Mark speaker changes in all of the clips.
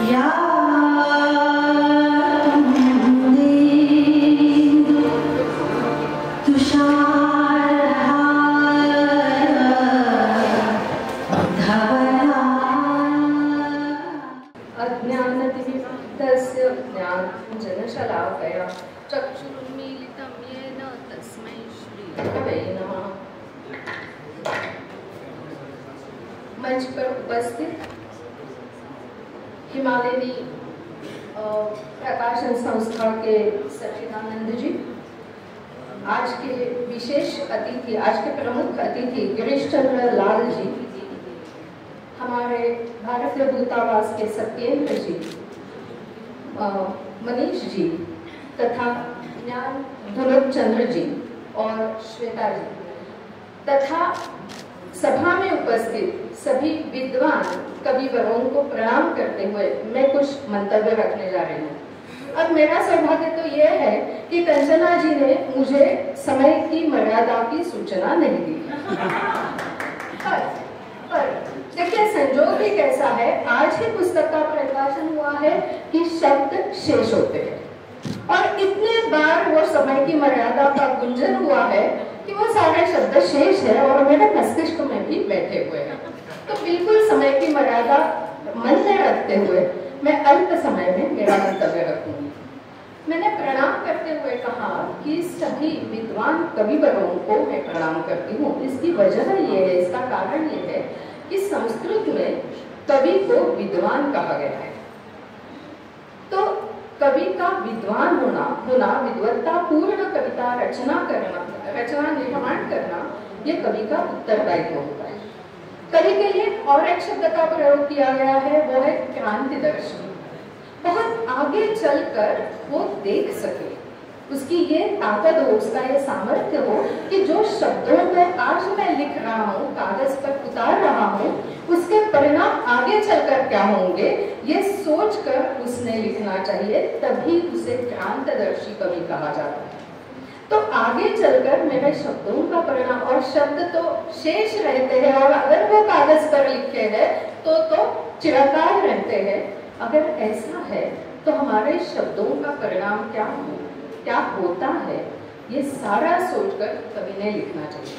Speaker 1: या
Speaker 2: अज्ञानतिमिरस्य ज्ञानाञ्जनशलाकया चक्षुरुन्मीलितं येन तस्मै श्रीगुरवे नमः। मंच पर उपस्थित हिमालयनी प्रकाशन संस्था के सच्चिदानंद जी, आज के विशेष अतिथि, आज के प्रमुख अतिथि गिरीश चंद्र लाल जी, हमारे भारतीय दूतावास के सत्येंद्र जी, मनीष जी तथा ज्ञान ध्रुव चंद्र जी और श्वेता जी तथा सभा में उपस्थित सभी विद्वान कविवरों को प्रणाम करते हुए मैं कुछ मंतव्य रखने जा रही हूँ। अब मेरा सौभाग्य तो यह है कि कंचना जी ने मुझे समय की मर्यादा की सूचना नहीं दी। पर देखिए, संजोग भी कैसा है, आज ही पुस्तक का प्रकाशन हुआ है कि शब्द शेष होते हैं और इतने बार वो समय की मर्यादा का गुंजन हुआ है कि वो सारे शब्द शेष है और मेरे मस्तिष्क में भी बैठे हुए हैं। तो बिल्कुल समय की मर्यादा मन में रखते हुए मैं अल्प समय में मेरा मंतव्य रखूंगी। मैंने प्रणाम करते हुए कहा कि सभी विद्वान कविवरों को मैं प्रणाम करती हूँ। इसकी वजह ये है, इसका कारण ये है कि संस्कृत में कवि को विद्वान कहा गया है। तो कवि का विद्वान होना विद्वत्ता पूर्ण कविता रचना निर्माण करना, ये कवि का उत्तरदायित्व होता है। कवि के लिए और एक शब्द का प्रयोग किया गया है, वो है क्रांतिदर्शी। बहुत आगे चलकर वो देख सके, उसकी ये ताकत हो, उसका ये सामर्थ्य हो कि जो शब्दों को आज मैं लिख रहा हूँ, कागज पर उतार रहा हूँ, उसके परिणाम आगे चलकर क्या होंगे, ये सोचकर उसने लिखना चाहिए। तभी उसे क्रांतिदर्शी कवि कहा जाता है। तो आगे चलकर मेरे शब्दों का परिणाम, और शब्द तो शेष रहते हैं और अगर वो कागज पर लिखे हैं तो चिरकाल रहते हैं। अगर ऐसा है तो हमारे शब्दों का परिणाम क्या होता है, ये सारा सोचकर कवि ने लिखना चाहिए।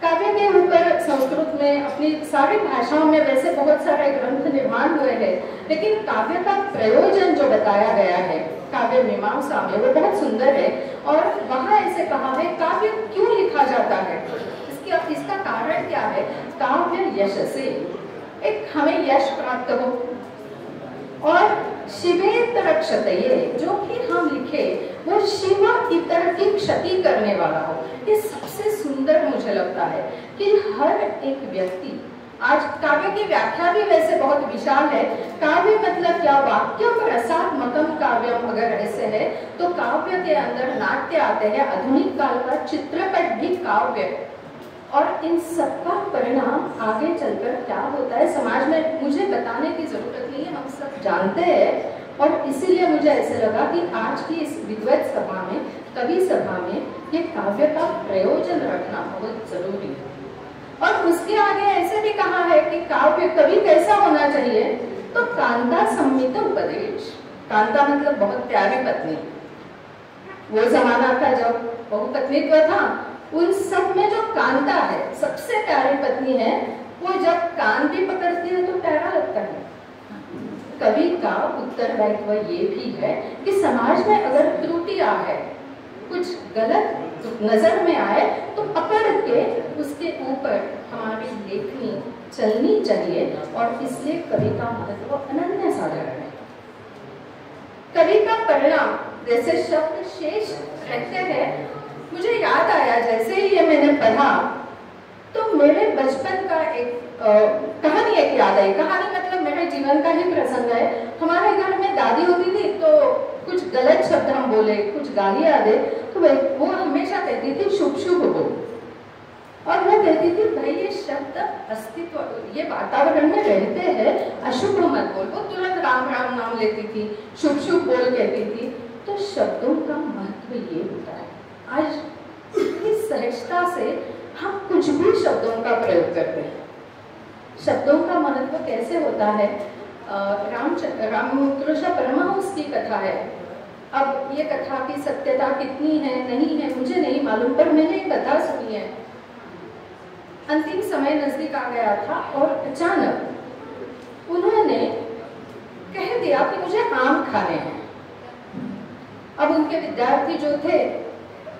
Speaker 2: काव्य के ऊपर संस्कृत में अपनी सारी भाषाओं में वैसे बहुत सारे ग्रंथ निर्माण हुए हैं, लेकिन काव्य का प्रयोजन जो बताया गया है काव्य मीमांसा में, वो बहुत सुंदर है। और वहां ऐसे कहा है, काव्य क्यों लिखा जाता है, इसका कारण क्या है। काव्य यश से, एक हमें यश प्राप्त हो, और शिवेतर क्षतये, जो भी हम लिखे वो शिव इतर की क्षति करने वाला हो। ये सबसे सुंदर मुझे लगता है कि हर एक व्यक्ति, आज काव्य की व्याख्या भी वैसे बहुत विशाल है। काव्य मतलब क्या, वाक्य रसात्मकम काव्यम अगर ऐसे है तो काव्य के अंदर नाट्य आते हैं, आधुनिक काल का चित्रपट भी काव्य है। और इन सबका परिणाम आगे चलकर क्या होता है समाज में, मुझे बताने की जरूरत नहीं है, हम सब जानते हैं। और इसीलिए मुझे ऐसे लगा कि आज की इस विद्वत सभा में, कवि सभा में, ये काव्य का प्रयोजन रखना बहुत जरूरी है। और उसके आगे ऐसे भी कहा है कि काव्य कवि कैसा होना चाहिए, तो कांता सम्मित उपदेश। कांता मतलब बहुत प्यारी पत्नी। वो जमाना था जब बहुपत्नीत्व था, उन सब में जो कांता है, सबसे प्यारी पत्नी है, वो जब कान भी पकड़ती है तो प्यारा लगता है। कवि का उत्तरदायित्व ये भी है कि समाज में अगर त्रुटियां है, कुछ गलत नजर में आए तो पकड़ के उसके ऊपर हमारी लेखनी चलनी चाहिए। और इसलिए कवि का महत्व अनन्य साधारण है। कवि का परिणाम, जैसे शब्द शेष रहते हैं, मुझे याद आया जैसे ही ये मैंने पढ़ा तो मेरे बचपन का एक कहानी एक याद आई। कहानी मतलब मेरे जीवन का ही प्रसंग है। हमारे घर में दादी होती थी, तो कुछ गलत शब्द हम बोले, कुछ गालियां दे, तो वो हमेशा कहती थी शुभ शुभ बोल। और वो कहती थी भाई ये शब्द अस्तित्व, ये वातावरण में रहते हैं, अशुभ मत बोल। वो तुरंत राम राम नाम लेती थी, शुभ शुभ बोल कहती थी। तो शब्दों का महत्व ये होता है। आज इतनी सहजता से हम कुछ भी शब्दों का प्रयोग करते हैं। शब्दों का महत्व कैसे होता है, रामकृष्ण परमहंस की कथा है। अब ये कथा की सत्यता कितनी है नहीं है मुझे नहीं मालूम, पर मैंने एक कथा सुनी है। अंतिम समय नजदीक आ गया था और अचानक उन्होंने कह दिया कि मुझे आम खाने हैं। अब उनके विद्यार्थी जो थे,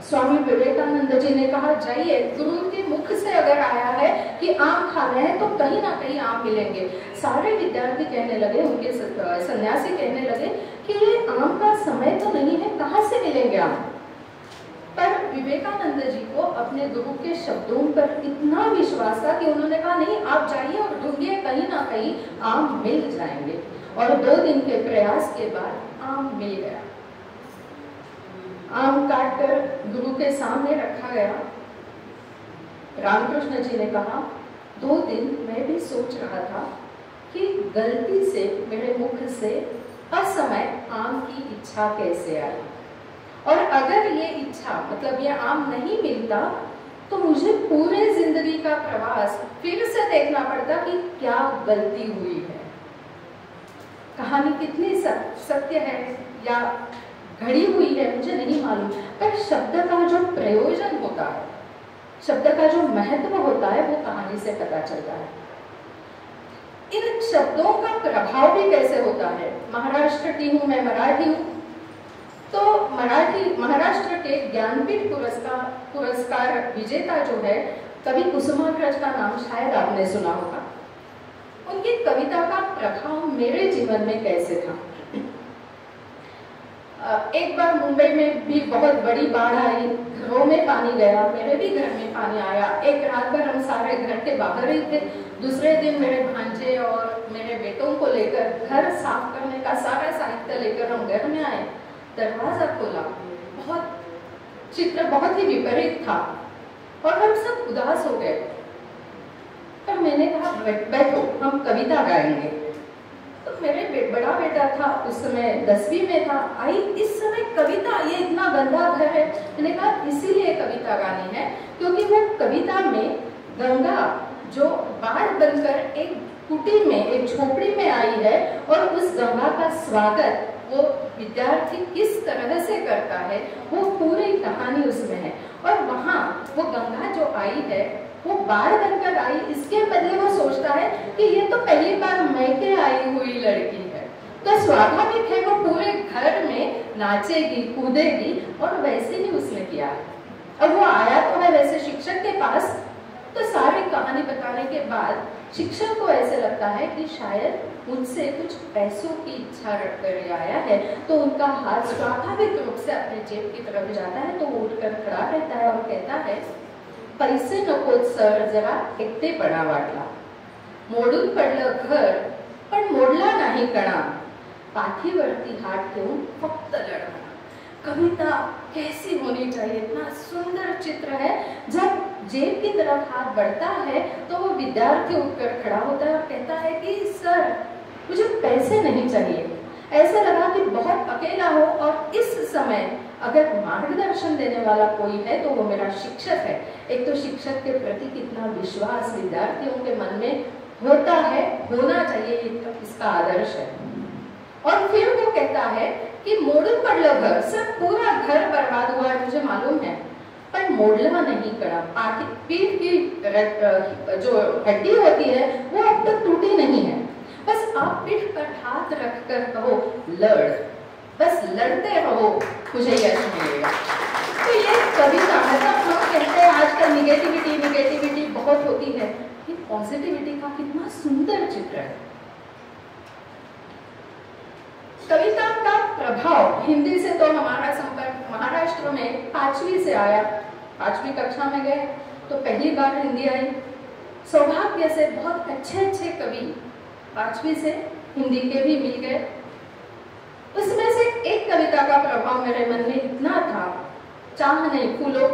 Speaker 2: स्वामी विवेकानंद जी ने कहा, जाइए, गुरु के मुख से अगर आया है कि आम खाने हैं तो कहीं ना कहीं आम मिलेंगे। सारे विद्यार्थी कहने लगे, उनके सन्यासी कहने लगे कि ये आम का समय तो नहीं है, कहाँ से मिलेंगे आम। पर विवेकानंद जी को अपने गुरु के शब्दों पर इतना विश्वास था कि उन्होंने कहा, नहीं, आप जाइए और ढूंढिए, कहीं ना कहीं आम मिल जाएंगे। और 2 दिन के प्रयास के बाद आम मिल गया। आम काटकर गुरु के सामने रखा गया। रामकृष्ण जी ने कहा, 2 दिन मैं भी सोच रहा था कि गलती से मेरे मुख से असमय आम की इच्छा कैसे आई, और अगर ये इच्छा मतलब ये आम नहीं मिलता तो मुझे पूरे जिंदगी का प्रवास फिर से देखना पड़ता कि क्या गलती हुई है। कहानी कितनी सत्य है या घड़ी हुई है मुझे नहीं मालूम, पर शब्द का जो प्रयोजन होता है, शब्द का जो महत्व होता है, वो कहानी से पता चलता है। इन शब्दों का प्रभाव भी कैसे होता है। महाराष्ट्र की हूँ मैं, मराठी हूँ, तो महाराष्ट्र के ज्ञानपीठ पुरस्कार विजेता जो है कवि कुसुमाग्रज का नाम शायद आपने सुना होगा। उनकी कविता का प्रभाव मेरे जीवन में कैसे था। एक बार मुंबई में भी बहुत बड़ी बाढ़ आई, घरों में पानी गया, मेरे भी घर में पानी आया। एक रात भर हम सारे घर के बाहर ही थे। दूसरे दिन मेरे भांजे और मेरे बेटों को लेकर घर साफ करने का सारा साहित्य लेकर हम घर में आए। दरवाजा खोला, चित्र बहुत ही विपरीत था और हम सब उदास हो गए। पर मैंने कहा, बैठो, हम कविता गाएंगे। तो मेरे बड़ा बेटा था, उस समय 10वीं में था। आई, इस समय कविता, ये इतना गंदा घर है। मैंने कहा, इसीलिए कविता गानी है क्योंकि वो कविता में गंगा जो बाढ़ बनकर एक कुटी में, एक झोपड़ी में आई है, और उस गंगा का स्वागत वो विद्यार्थी किस तरह से करता है, वो पूरी कहानी उसमें है। और वहाँ वो गंगा जो आई है वो बाढ़ बनकर आई, इसके बदले वो सोचता है कि ये तो पहली बार मैके आई हुई लड़की है, तो स्वाभाविक है वो पूरे घर में नाचेगी कूदेगी, और वैसे ही उसने किया। अब वो आया तो है वैसे शिक्षक के पास, तो सारी कहानी बताने के बाद शिक्षक को ऐसे लगता है कि शायद मुझसे कुछ पैसों की इच्छा रख कर आया है। तो उनका हाथ स्वाभाविक रूप से अपने जेब की तरफ जाता है, तो वो उठकर खड़ा रहता है और कहता है, पैसे नकोत सर, जरा एकटे पडा वाटला, मोडून पडलं घर पण मोडला नाही कणा, पाठीवरती हात ठेवून फक्त लढा। कविता कैसी होनी चाहिए, इतना सुंदर चित्र है। जब जेब की तरफ हाथ बढ़ता है तो वो विद्यार्थी उठकर खड़ा होता है और कहता है कि सर, मुझे पैसे नहीं चाहिए। ऐसा लगा कि बहुत अकेला हो, और इस समय अगर मार्गदर्शन देने वाला कोई है तो वो मेरा शिक्षक है। एक तो शिक्षक के प्रति कितना विश्वास विद्यार्थियों के मन में होता है, होना चाहिए, इसका आदर्श है। और फिर वो कहता है कि मोडून पडलं घर, सर पूरा घर बर्बाद हुआ है मुझे मालूम है, पर मोडला नहीं कड़ा, पीठ की जो हड्डी होती है वो अब तक टूटी नहीं है। बस आप पीठ पर हाथ रखकर कहो लड़, बस लड़ते रहो, मुझे यश मिलेगा। तो ये कविता, मतलब हम कहते हैं आजकल निगेटिविटी बहुत होती है, ये पॉजिटिविटी का कितना सुंदर चित्र है। कविता का प्रभाव हिंदी से तो हमारा संपर्क महाराष्ट्र में 5वीं से आया। 5वीं कक्षा में गए तो पहली बार हिंदी आई। सौभाग्य से बहुत अच्छे कवि 5वीं से हिंदी के भी मिल गए। उसमें से एक कविता का प्रभाव मेरे मन में इतना था, चाह नहीं फूलों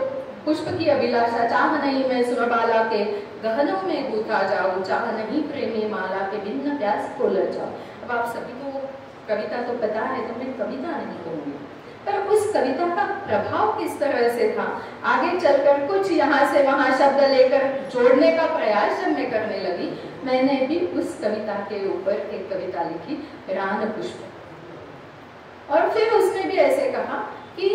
Speaker 2: पुष्प की अभिलाषा, चाह नहीं मैं सुरबाला के गहनों में गूथा जाऊं, चाह नहीं प्रेमी माला के भिन्न प्यास को लजाऊं। अब आप सभी को कविता तो पता है, तो मैं कविता नहीं कहूंगी, पर उस कविता का प्रभाव किस तरह से था, आगे चलकर कुछ यहाँ से वहाँ शब्द लेकर जोड़ने का प्रयास जब मैं करने लगी मैंने भी उस कविता के ऊपर एक कविता लिखी, रान पुष्प। और फिर उसने भी ऐसे कहा कि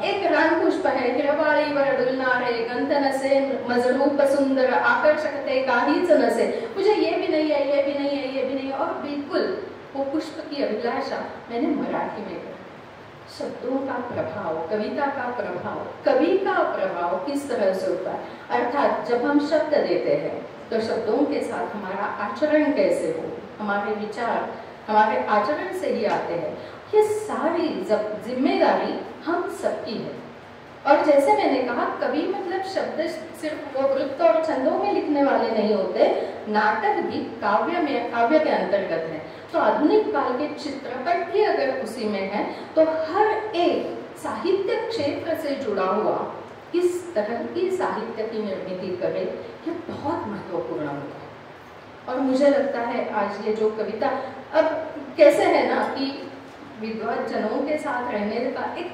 Speaker 2: एक रान पुष्प है, हिरवाळी वरडुलना रे गंधन से मजरूप सुंदर आकर्षकते काहीच नसे। मुझे ये भी नहीं है, ये भी नहीं है, ये भी नहीं है। और बिल्कुल वो पुष्प की अभिलाषा मैंने मराठी में करी। शब्दों का प्रभाव, कविता का प्रभाव, कवि का प्रभाव किस तरह से होता है। अर्थात जब हम शब्द देते हैं तो शब्दों के साथ हमारा आचरण कैसे हो, हमारे विचार हमारे आचरण से ही आते हैं। ये सारी जिम्मेदारी हम सबकी है। और जैसे मैंने कहा, कवि मतलब शब्द सिर्फ वो वृत्त और छंदों में लिखने वाले नहीं होते, नाटक भी काव्य के अंतर्गत है। तो आधुनिक काल के चित्रपट भी अगर उसी में है तो हर एक साहित्य क्षेत्र से जुड़ा हुआ इस तरह की साहित्य की निर्मित करे, ये बहुत महत्वपूर्ण होता है। और मुझे लगता है आज ये जो कविता, अब कैसे है ना कि विद्वान जनों के साथ रहने का एक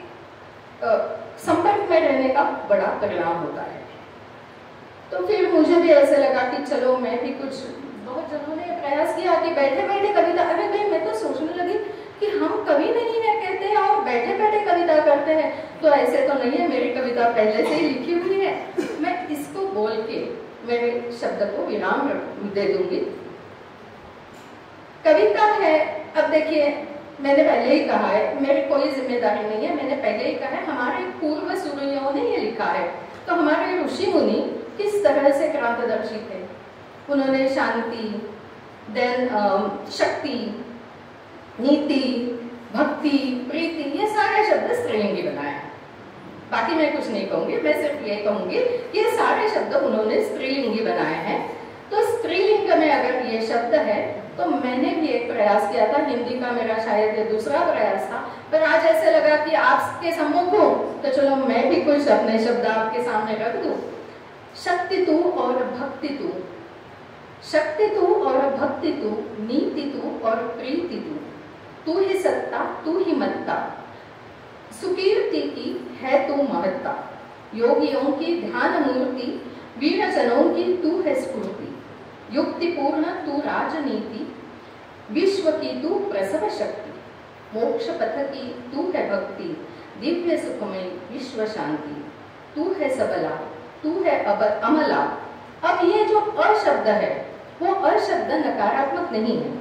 Speaker 2: संपर्क में रहने का बड़ा परिणाम होता है। तो फिर मुझे भी ऐसे लगा कि चलो मैं भी कुछ, बहुत जनों ने प्रयास किया कि बैठे बैठे कविता, अरे भाई मैं तो सोचने लगी कि हम कवि नहीं है कहते हैं और बैठे बैठे कविता करते हैं, तो ऐसे तो नहीं है, मेरी कविता पहले से ही लिखी हुई है। मैं इसको बोल के मेरे शब्द को विराम दे दूंगी। कविता है, अब देखिए मैंने पहले ही कहा है, मेरी कोई जिम्मेदारी नहीं है, मैंने पहले ही कहा है हमारे पूर्व सूरियों ने ये लिखा है। तो हमारे ऋषि मुनि किस तरह से क्रांतदर्शी थे, उन्होंने शांति, देन शक्ति, नीति, भक्ति, प्रीति, ये सारे शब्द स्त्रीलिंगी बनाए हैं। बाकी मैं कुछ नहीं कहूंगी, मैं सिर्फ ये कहूंगी ये सारे शब्द उन्होंने स्त्रीलिंगी बनाए हैं। तो स्त्रीलिंग में अगर ये शब्द है तो मैंने भी एक प्रयास किया था, हिंदी का मेरा शायद ये दूसरा प्रयास था, पर आज ऐसे लगा कि आपके सम्मुख हूं तो चलो मैं भी कुछ अपने शब्द आपके सामने रख दूं। शक्ति तू और भक्ति तू, शक्ति तू और भक्ति तू, नीति तू और प्रीति तू ही सत्ता, तू ही मत्ता, सुकीर्ति की है तू महत्ता, योगियों की ध्यान मूर्ति, वीर जनों की तू है स्फूर्ति, युक्तिपूर्ण तू राजनीति, विश्व की तू प्रसव शक्ति, मोक्ष पथ की तू है भक्ति, दिव्य सुखमय विश्व शांति, तू है सबला, तू है अमला। अब ये जो अशब्द है वो अशब्द नकारात्मक नहीं है।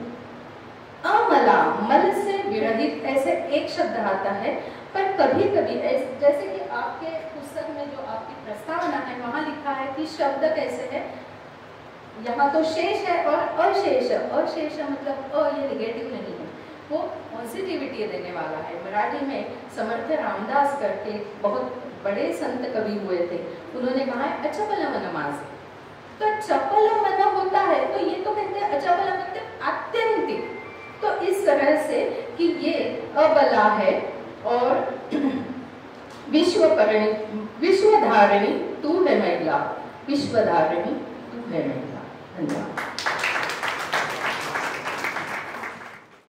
Speaker 2: अमला, मल से विरहित ऐसे एक शब्द आता है, पर कभी कभी जैसे कि आपके पुस्तक में जो आपकी प्रस्तावना है वहां लिखा है कि शब्द कैसे है, यहाँ तो शेष है और अशेष। अशेष मतलब ये निगेटिव नहीं है, वो पॉजिटिविटी देने वाला है। मराठी में समर्थ रामदास करके बहुत बड़े संत कवि हुए थे, उन्होंने कहा है अचपल मन माझे। तो चपल मन होता है तो ये तो कहते हैं अचपल मतलब आत्यंतिक। तो इस तरह से कि ये अबला है और विश्वधारिणी तू है महिला, विश्वधारिणी तू है महिला। धन्यवाद।